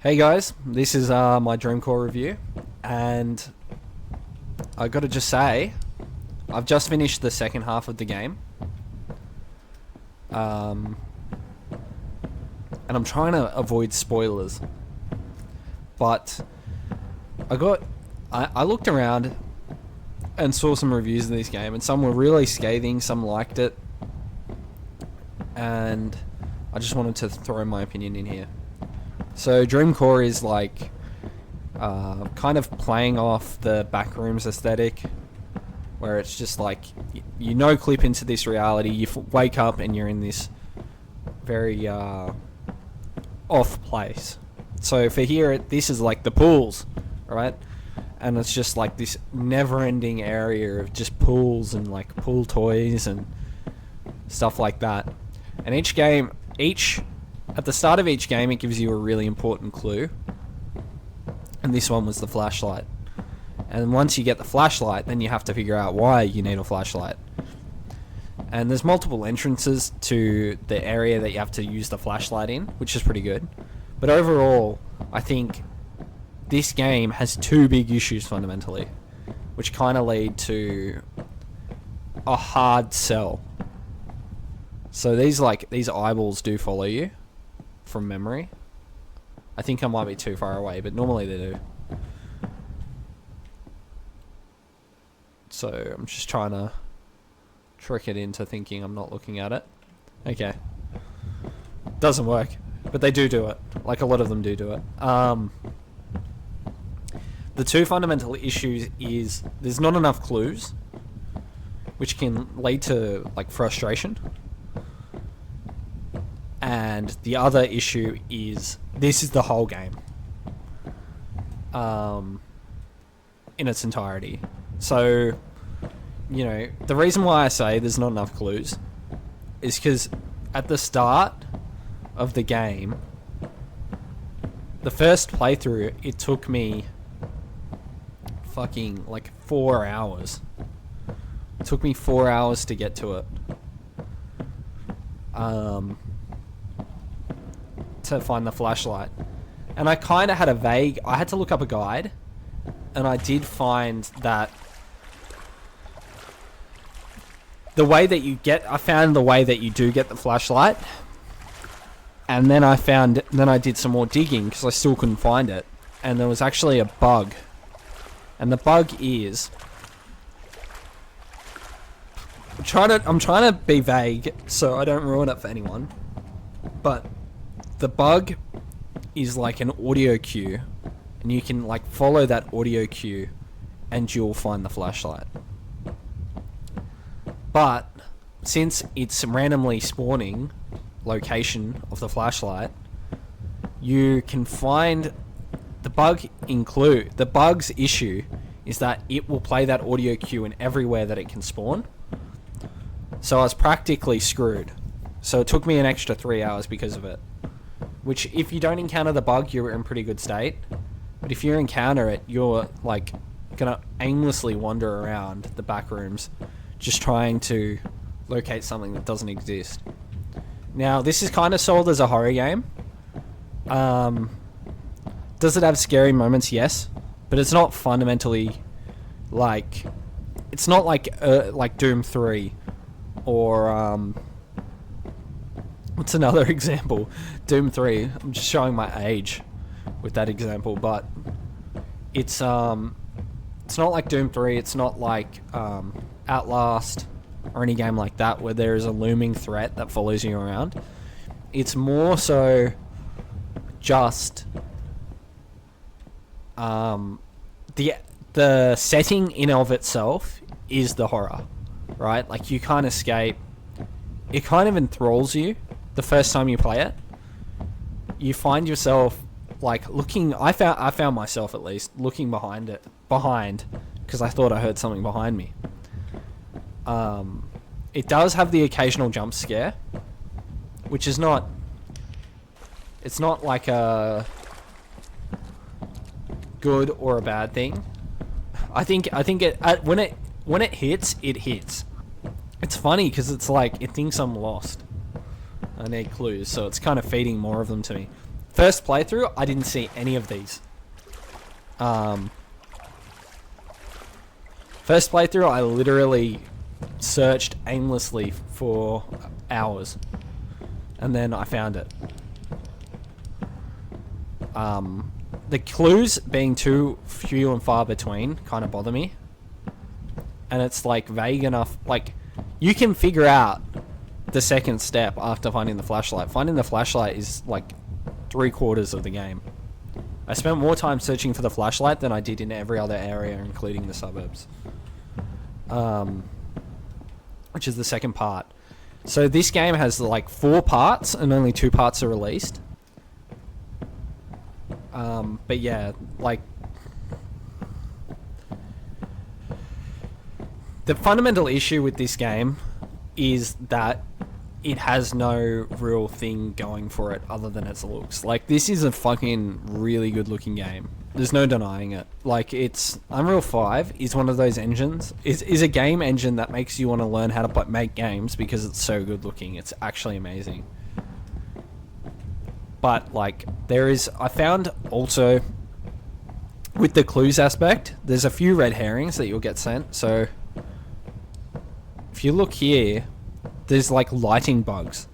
Hey guys, this is my Dreamcore review, and I gotta just say, I've just finished the second half of the game, and I'm trying to avoid spoilers, but I looked around and saw some reviews of this game, and some were really scathing, some liked it, and I just wanted to throw my opinion in here. So Dreamcore is like kind of playing off the Backrooms aesthetic, where it's just like you no clip into this reality. You wake up and you're in this very off place. So for here, this is like the pools, right? And it's just like this never-ending area of just pools and like pool toys and stuff like that. And at the start of each game, it gives you a really important clue. And this one was the flashlight. And once you get the flashlight, then you have to figure out why you need a flashlight. And there's multiple entrances to the area that you have to use the flashlight in, which is pretty good. But overall, I think this game has two big issues fundamentally, which kind of lead to a hard sell. So these eyeballs do follow you from memory. I think I might be too far away, but normally they do. So I'm just trying to trick it into thinking I'm not looking at it. Okay. Doesn't work, but they do it. Like a lot of them do it. The two fundamental issues is there's not enough clues, which can lead to like frustration. And the other issue is this is the whole game in its entirety. So, you know, the reason why I say there's not enough clues is because at the start of the game, the first playthrough, it took me fucking like 4 hours. It took me 4 hours to get to it. To find the flashlight. And I kind of had I had to look up a guide, and I did find that I found the way that you do get the flashlight, and then I did some more digging because I still couldn't find it, and there was actually a bug, and the bug is I'm trying to be vague so I don't ruin it for anyone, but the bug is like an audio cue, and you can like follow that audio cue and you'll find the flashlight. But since it's randomly spawning location of the flashlight, you can find the bug's issue is that it will play that audio cue in everywhere that it can spawn. So I was practically screwed. So it took me an extra 3 hours because of it. Which, if you don't encounter the bug, you're in pretty good state. But if you encounter it, you're like gonna aimlessly wander around the back rooms, just trying to locate something that doesn't exist. Now, this is kind of sold as a horror game. Does it have scary moments? Yes, but it's not fundamentally like it's not like Doom 3 or what's another example? Doom 3. I'm just showing my age with that example, but it's not like Doom 3. It's not like Outlast or any game like that where there is a looming threat that follows you around. It's more so just the setting in of itself is the horror, right? Like you can't escape. It kind of enthralls you the first time you play it. You find yourself like looking. I found myself at least looking behind because I thought I heard something behind me. It does have the occasional jump scare, which is not. It's not like a good or a bad thing. I think when it hits, it hits. It's funny because it's like it thinks I'm lost. I need clues, so it's kind of feeding more of them to me. First playthrough, I didn't see any of these. First playthrough, I literally searched aimlessly for hours. And then I found it. The clues being too few and far between kind of bother me. And it's like vague enough. Like, you can figure out the second step after finding the flashlight. Finding the flashlight is like 3/4 of the game. I spent more time searching for the flashlight than I did in every other area, including the suburbs. Which is the second part. So this game has like 4 parts, and only 2 parts are released. But yeah, like, the fundamental issue with this game is that it has no real thing going for it other than its looks. Like, this is a fucking really good looking game. There's no denying it. Like, it's... Unreal 5 is one of those engines. Is a game engine that makes you want to learn how to make games because it's so good looking. It's actually amazing. But, like, there is... I found also... With the clues aspect, there's a few red herrings that you'll get sent. So, if you look here, there's like lighting bugs.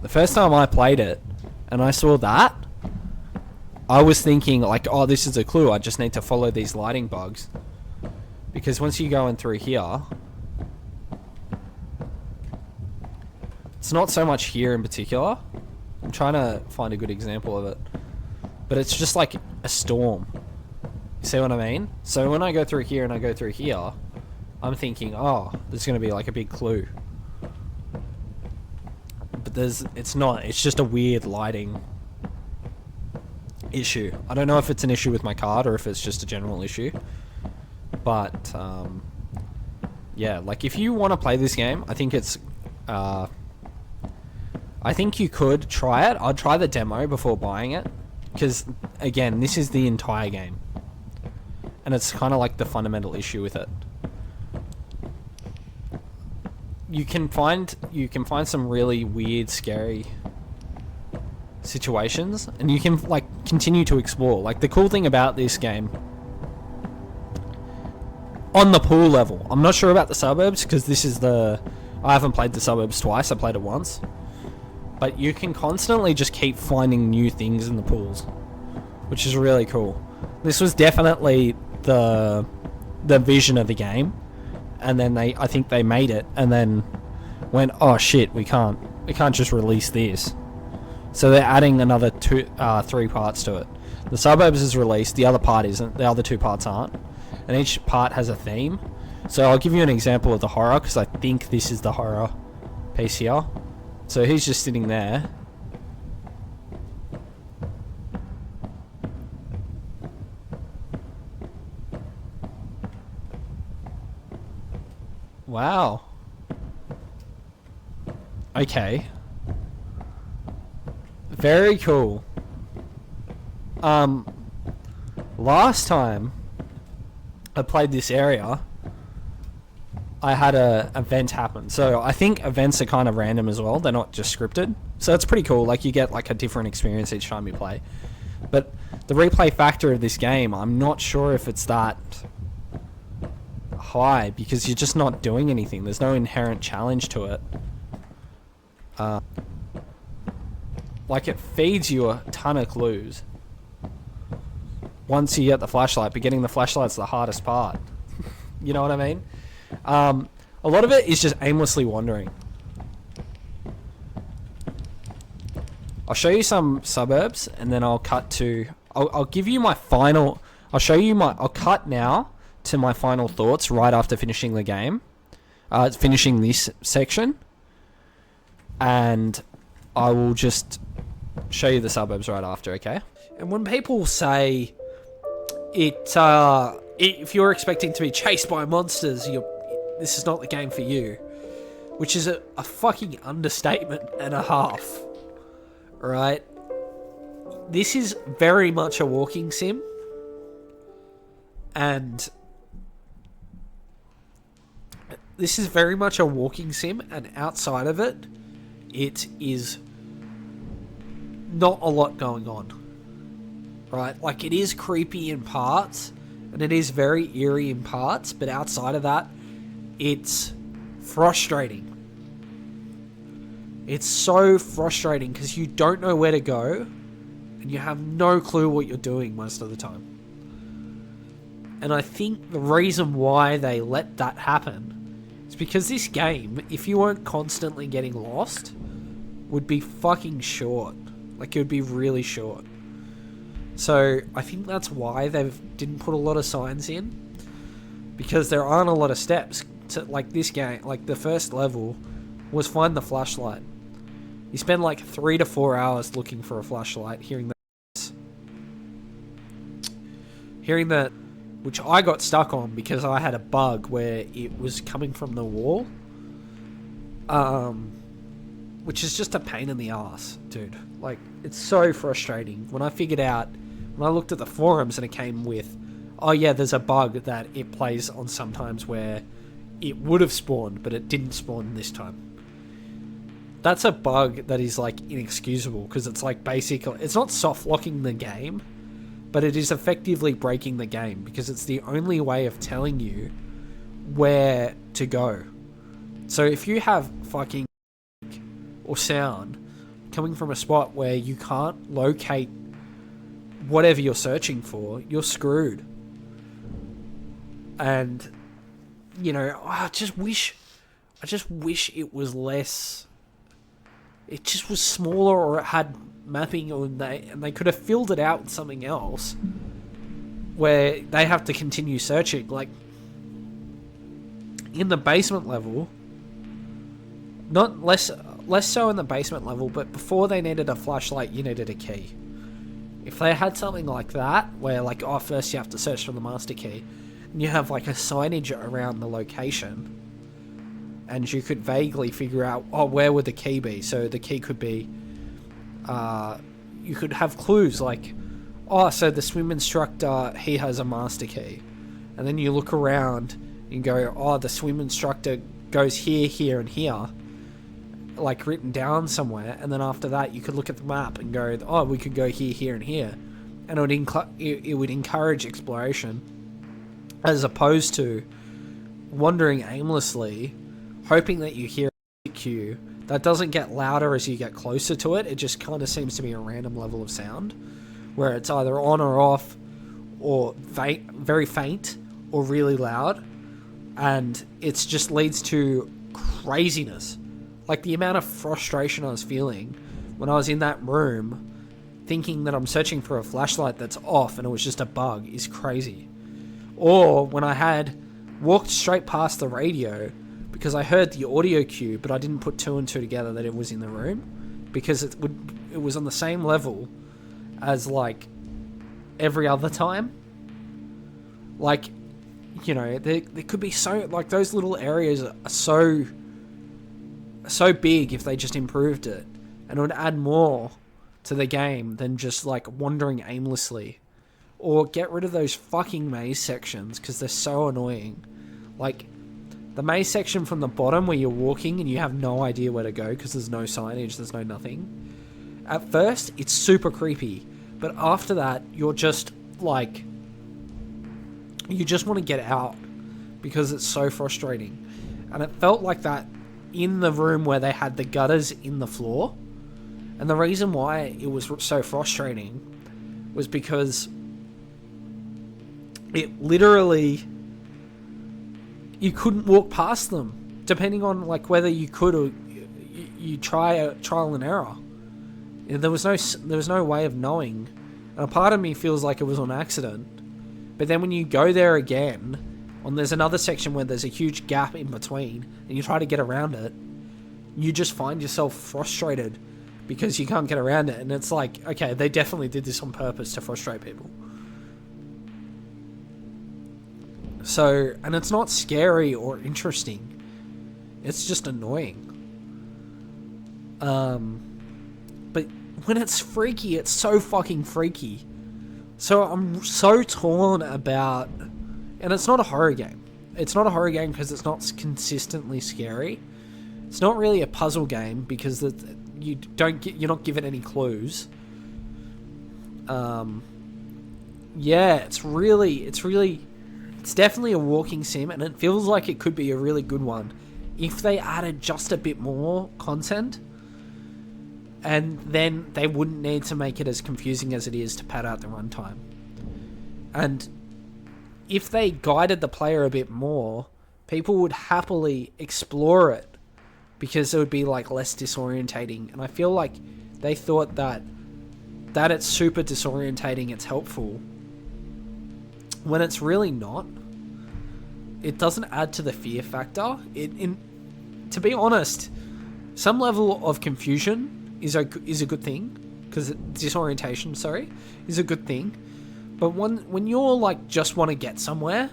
The first time I played it, and I saw that, I was thinking like, oh, this is a clue. I just need to follow these lighting bugs. Because once you go in through here, it's not so much here in particular. I'm trying to find a good example of it. But it's just like a storm. You see what I mean? So when I go through here and I go through here, I'm thinking, oh, there's going to be like a big clue. But it's not. It's just a weird lighting issue. I don't know if it's an issue with my card or if it's just a general issue. But, yeah, like if you want to play this game, I think it's... I think you could try it. I'd try the demo before buying it. Because, again, this is the entire game. And it's kind of like the fundamental issue with it. You can find some really weird, scary situations, and you can like continue to explore. Like, the cool thing about this game, on the pool level, I'm not sure about the suburbs because I haven't played the suburbs twice. I played it once, but you can constantly just keep finding new things in the pools, which is really cool. This was definitely the vision of the game. And then I think they made it and then went, oh shit, we can't just release this. So they're adding another 3 parts to it. The suburbs is released, the other part isn't, the other 2 parts aren't. And each part has a theme. So I'll give you an example of the horror, because I think this is the horror piece here. So he's just sitting there. Wow. Okay. Very cool. Last time I played this area, I had a event happen. So I think events are kind of random as well. They're not just scripted. So it's pretty cool. Like, you get like a different experience each time you play. But the replay factor of this game, I'm not sure if it's that high, because you're just not doing anything. There's no inherent challenge to it. Like, it feeds you a ton of clues once you get the flashlight, but getting the flashlight's the hardest part. You know what I mean? A lot of it is just aimlessly wandering. I'll show you some suburbs, and then I'll cut to... I'll give you my final... I'll cut now to my final thoughts right after finishing the game. Finishing this section. And I will just show you the suburbs right after, okay? And when people say if you're expecting to be chased by monsters, this is not the game for you. Which is a fucking understatement and a half. Right? This is very much a walking sim. And this is very much a walking sim, and outside of it, it is not a lot going on. Right? Like, it is creepy in parts, and it is very eerie in parts, but outside of that, it's frustrating. It's so frustrating because you don't know where to go, and you have no clue what you're doing most of the time. And I think the reason why they let that happen is because this game, if you weren't constantly getting lost, would be fucking short. Like, it would be really short. So I think that's why they didn't put a lot of signs in, because there aren't a lot of steps to, like, this game. Like, the first level was find the flashlight. You spend like 3 to 4 hours looking for a flashlight, hearing that, which I got stuck on because I had a bug where it was coming from the wall, which is just a pain in the ass, dude. Like, it's so frustrating. When I looked at the forums and it came with, oh yeah, there's a bug that it plays on sometimes where it would have spawned, but it didn't spawn this time. That's a bug that is, like, inexcusable, because it's, like, basically, it's not soft locking the game, but it is effectively breaking the game, because it's the only way of telling you where to go. So if you have fucking or sound coming from a spot where you can't locate whatever you're searching for, you're screwed. And, you know, I just wish it was less. It just was smaller, or it had mapping, and they could have filled it out with something else where they have to continue searching. Like, in the basement level, not less so in the basement level, but before they needed a flashlight, you needed a key. If they had something like that, where, like, oh, first you have to search for the master key, and you have, like, a signage around the location, and you could vaguely figure out, oh, where would the key be? So the key could be, you could have clues like, oh, so the swim instructor, he has a master key. And then you look around and go, oh, the swim instructor goes here, here, and here, like, written down somewhere. And then after that, you could look at the map and go, oh, we could go here, here, and here. And it would encourage exploration, as opposed to wandering aimlessly, hoping that you hear a cue that doesn't get louder as you get closer to it. It just kind of seems to be a random level of sound, where it's either on or off, or very faint, or really loud. And it just leads to craziness. Like, the amount of frustration I was feeling when I was in that room, thinking that I'm searching for a flashlight that's off and it was just a bug, is crazy. Or when I had walked straight past the radio, because I heard the audio cue, but I didn't put 2 and 2 together that it was in the room, because it was on the same level as, like, every other time. Like, you know, there could be so, like, those little areas are so big if they just improved it, and it would add more to the game than just, like, wandering aimlessly. Or get rid of those fucking maze sections, because they're so annoying. Like, the maze section from the bottom where you're walking and you have no idea where to go because there's no signage, there's no nothing. At first, it's super creepy. But after that, you're just, like, you just want to get out because it's so frustrating. And it felt like that in the room where they had the gutters in the floor. And the reason why it was so frustrating was because it literally, you couldn't walk past them, depending on, like, whether you could or you try a trial and error. There was no way of knowing, and a part of me feels like it was on accident. But then when you go there again, there's another section where there's a huge gap in between, and you try to get around it, you just find yourself frustrated because you can't get around it, and it's like, okay, they definitely did this on purpose to frustrate people. So, and it's not scary or interesting. It's just annoying. But when it's freaky, it's so fucking freaky. So I'm so torn about... And it's not a horror game. It's not a horror game because it's not consistently scary. It's not really a puzzle game because you're not given any clues. Yeah, it's definitely a walking sim, and it feels like it could be a really good one if they added just a bit more content, and then they wouldn't need to make it as confusing as it is to pad out the runtime. And if they guided the player a bit more, people would happily explore it because it would be like less disorientating. And I feel like they thought that it's super disorientating, it's helpful, when it's really not. It doesn't add to the fear factor. To be honest, some level of confusion is a good thing, because disorientation, is a good thing. But when you're like just want to get somewhere,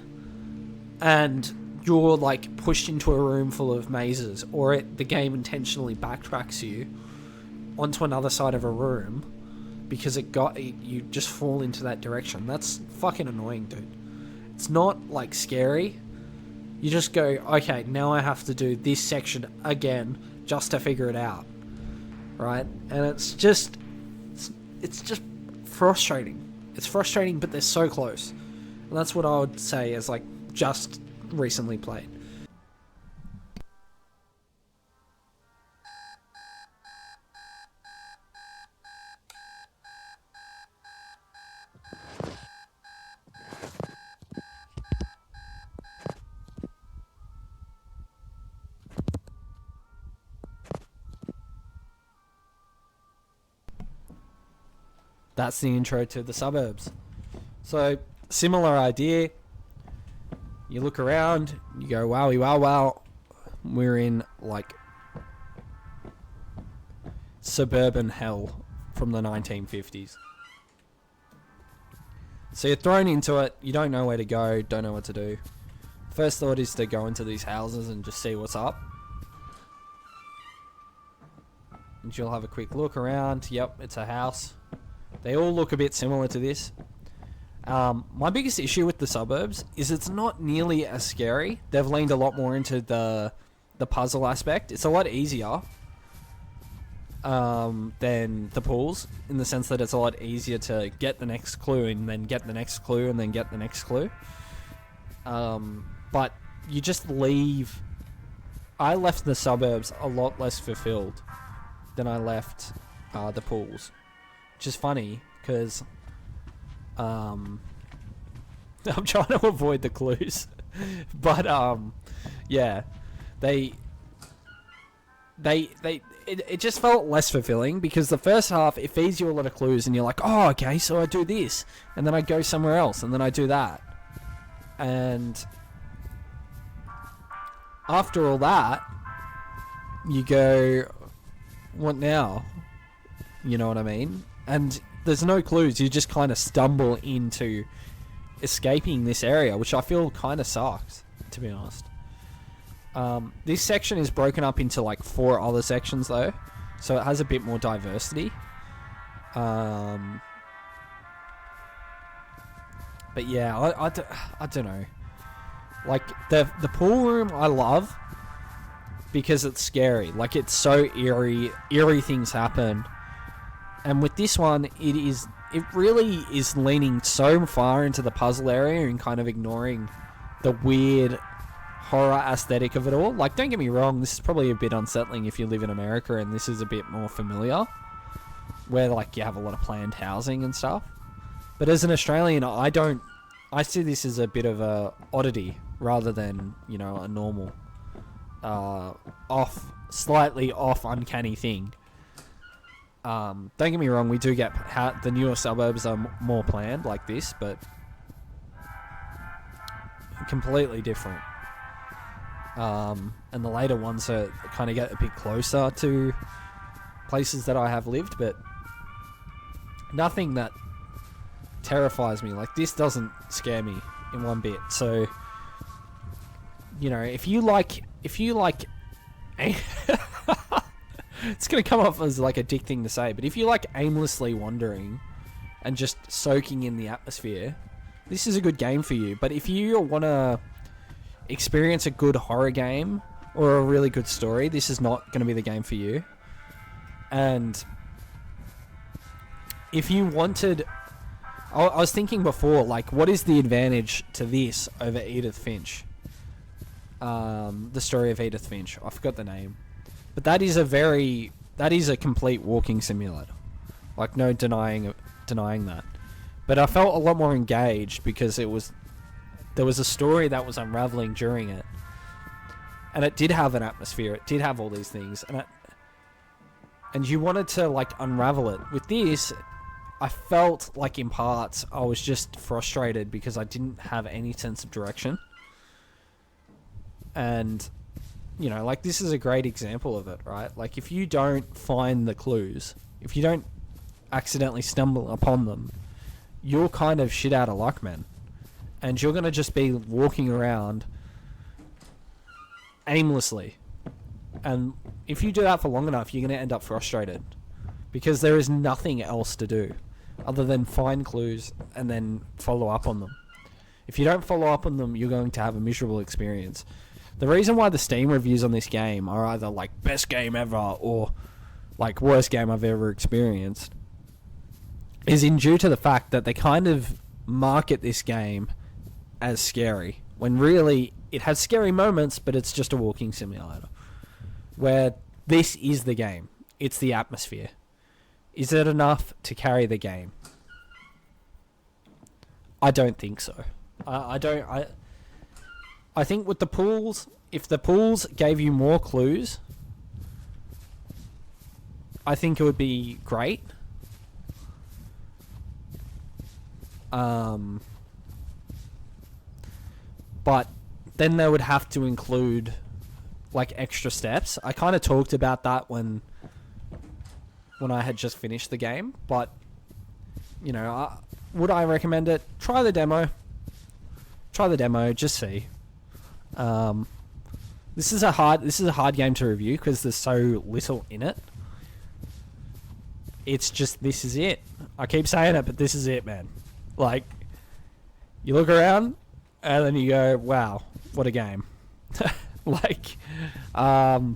and you're like pushed into a room full of mazes, or the game intentionally backtracks you onto another side of a room because you just fall into that direction, that's fucking annoying, dude. It's not like scary. You just go, okay, now I have to do this section again just to figure it out, right? And it's just frustrating. It's frustrating, but they're so close. And that's what I would say as like just recently played. That's the intro to the suburbs. So, similar idea. You look around, you go, wowie wow wow. We're in, like, suburban hell from the 1950s. So you're thrown into it, you don't know where to go, don't know what to do. First thought is to go into these houses and just see what's up. And you'll have a quick look around. Yep, it's a house. They all look a bit similar to this. My biggest issue with the suburbs is it's not nearly as scary. They've leaned a lot more into the puzzle aspect. It's a lot easier than the pools, in the sense that it's a lot easier to get the next clue and then get the next clue and then get the next clue. But you just leave... I left the suburbs a lot less fulfilled than I left the pools. Which is funny, because I'm trying to avoid the clues. But yeah, it just felt less fulfilling, because the first half, it feeds you a lot of clues and you're like, oh, okay, so I do this, and then I go somewhere else, and then I do that. And after all that, you go, what now? You know what I mean? And there's no clues. You just kind of stumble into escaping this area, which I feel kind of sucks, to be honest. This section is broken up into like 4 other sections though, so it has a bit more diversity. But yeah, I don't know. Like the pool room I love because it's scary. Like, it's so eerie things happen. And with this one, it really is leaning so far into the puzzle area and kind of ignoring the weird horror aesthetic of it all. Like, don't get me wrong, this is probably a bit unsettling if you live in America and this is a bit more familiar, where like you have a lot of planned housing and stuff. But as an Australian, I see this as a bit of a oddity rather than, you know, a normal slightly off uncanny thing. Don't get me wrong, we do get the newer suburbs are more planned like this, but completely different. And the later ones are kind of get a bit closer to places that I have lived, but nothing that terrifies me. Like, this doesn't scare me in one bit. So, you know, if you like it's going to come off as like a dick thing to say, but if you like aimlessly wandering and just soaking in the atmosphere, this is a good game for you. But if you want to experience a good horror game or a really good story, this is not going to be the game for you. And if you wanted I was thinking before, like, what is the advantage to this over Edith Finch? The Story of Edith Finch. I forgot the name, but that is a complete walking simulator. Like, no denying that. But I felt a lot more engaged because there was a story that was unraveling during it, and it did have an atmosphere. It did have all these things, and you wanted to, like, unravel it. With this, I felt like in parts I was just frustrated because I didn't have any sense of direction. And, you know, like, this is a great example of it, right? Like, if you don't find the clues, if you don't accidentally stumble upon them, you're kind of shit out of luck, man. And you're going to just be walking around aimlessly. And if you do that for long enough, you're going to end up frustrated. Because there is nothing else to do other than find clues and then follow up on them. If you don't follow up on them, you're going to have a miserable experience. The reason why the Steam reviews on this game are either like best game ever or like worst game I've ever experienced is in due to the fact that they kind of market this game as scary when really it has scary moments, but it's just a walking simulator. Where this is the game. It's the atmosphere. Is it enough to carry the game? I don't think so. I think with the pools, if the pools gave you more clues, I think it would be great. But then they would have to include like extra steps. I kind of talked about that when I had just finished the game, but you know, would I recommend it? Try the demo. Just see. This is a hard game to review because there's so little in it. It's just, this is it. I keep saying it, but this is it, man. Like, you look around and then you go, wow, what a game. Like, no,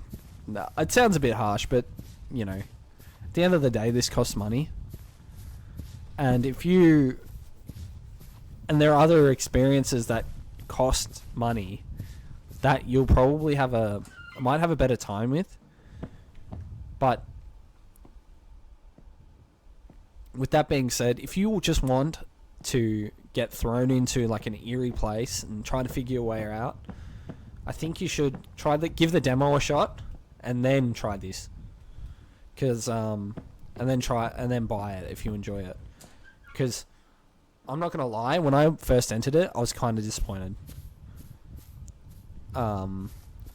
it sounds a bit harsh, but you know, at the end of the day, this costs money. And there are other experiences that cost money that you'll probably might have a better time with. But with that being said, if you just want to get thrown into like an eerie place and try to figure your way out, I think you should give the demo a shot and then try this. And then buy it if you enjoy it. Because I'm not gonna lie, when I first entered it, I was kind of disappointed.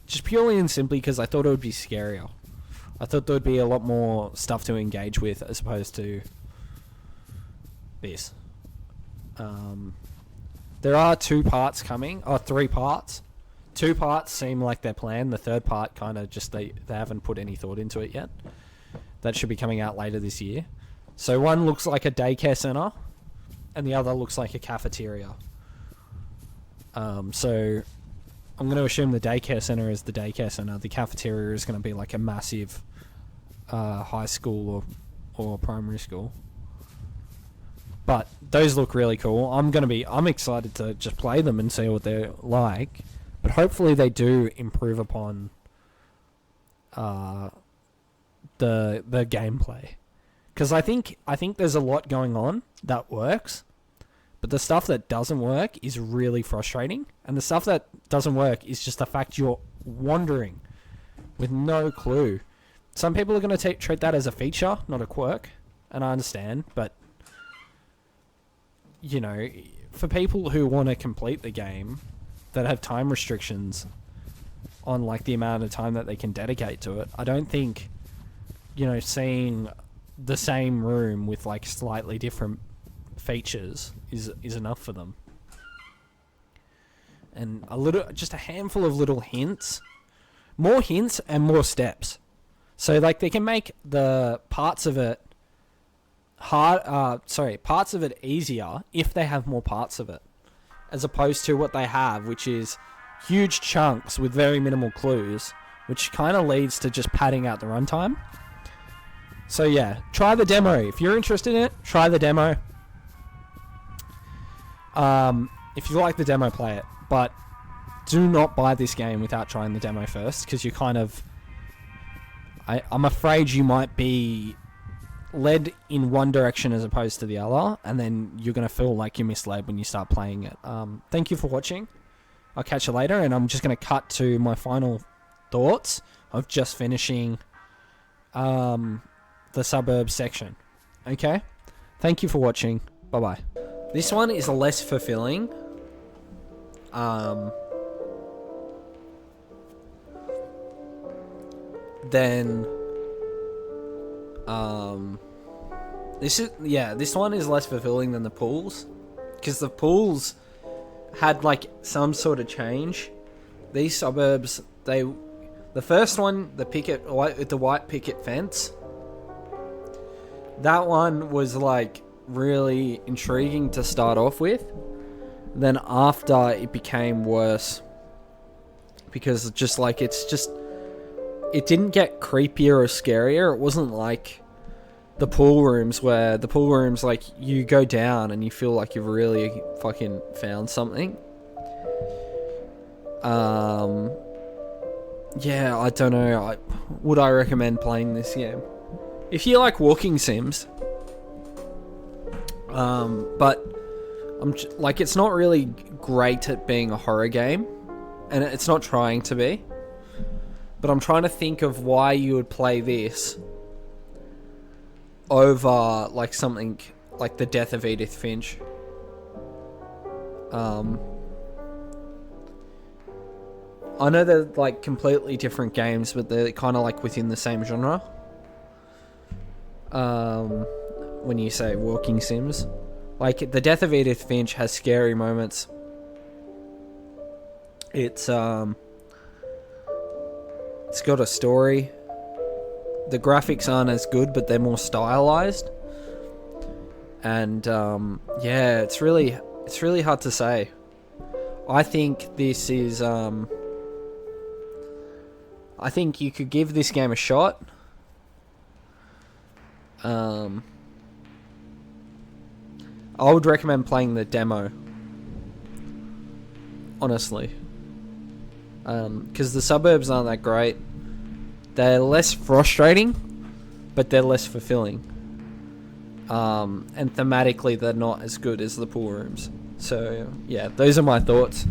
Just purely and simply because I thought it would be scarier. I thought there would be a lot more stuff to engage with as opposed to this. There are 2 parts coming, or 3 parts. 2 parts seem like they're planned. The third part kind of just they haven't put any thought into it yet. That should be coming out later this year. So one looks like a daycare center, and the other looks like a cafeteria. So I'm going to assume the daycare center is the daycare center. The cafeteria is going to be like a massive high school or primary school. But those look really cool. I'm excited to just play them and see what they're like. But hopefully they do improve upon the gameplay. Because I think there's a lot going on that works, but the stuff that doesn't work is really frustrating. And the stuff that doesn't work is just the fact you're wandering with no clue. Some people are going to treat that as a feature, not a quirk, and I understand. But you know, for people who want to complete the game, that have time restrictions on like the amount of time that they can dedicate to it, I don't think, you know, seeing the same room with like slightly different features is enough for them. And just a handful of little hints, more hints and more steps. So like they can make the parts of it parts of it easier if they have more parts of it, as opposed to what they have, which is huge chunks with very minimal clues, which kind of leads to just padding out the runtime. So yeah, try the demo. If you're interested in it, try the demo. If you like the demo, play it. But do not buy this game without trying the demo first, because you kind of... I'm afraid you might be led in one direction as opposed to the other, and then you're going to feel like you're misled when you start playing it. Thank you for watching. I'll catch you later, and I'm just going to cut to my final thoughts of just finishing the suburbs section. Okay? Thank you for watching. Bye-bye. This one is less fulfilling. Then this one is less fulfilling than the pools, because the pools had like some sort of change. These suburbs, the first one, the white picket fence, that one was like really intriguing to start off with. Then after, it became worse, because just like it didn't get creepier or scarier. It wasn't like the pool rooms, where the pool rooms, like, you go down and you feel like you've really fucking found something. Yeah, I don't know. Would I recommend playing this game? If you like walking sims, but like, it's not really great at being a horror game, and it's not trying to be. But I'm trying to think of why you would play this over like something like The Death of Edith Finch. I know they're like completely different games, but they're kind of like within the same genre. When you say walking sims, like The Death of Edith Finch has scary moments. It's got a story. The graphics aren't as good, but they're more stylized. And yeah, it's really hard to say. I think this is I think you could give this game a shot. I would recommend playing the demo, honestly. Because the suburbs aren't that great. They're less frustrating, but they're less fulfilling. And thematically, they're not as good as the pool rooms. So, yeah, those are my thoughts.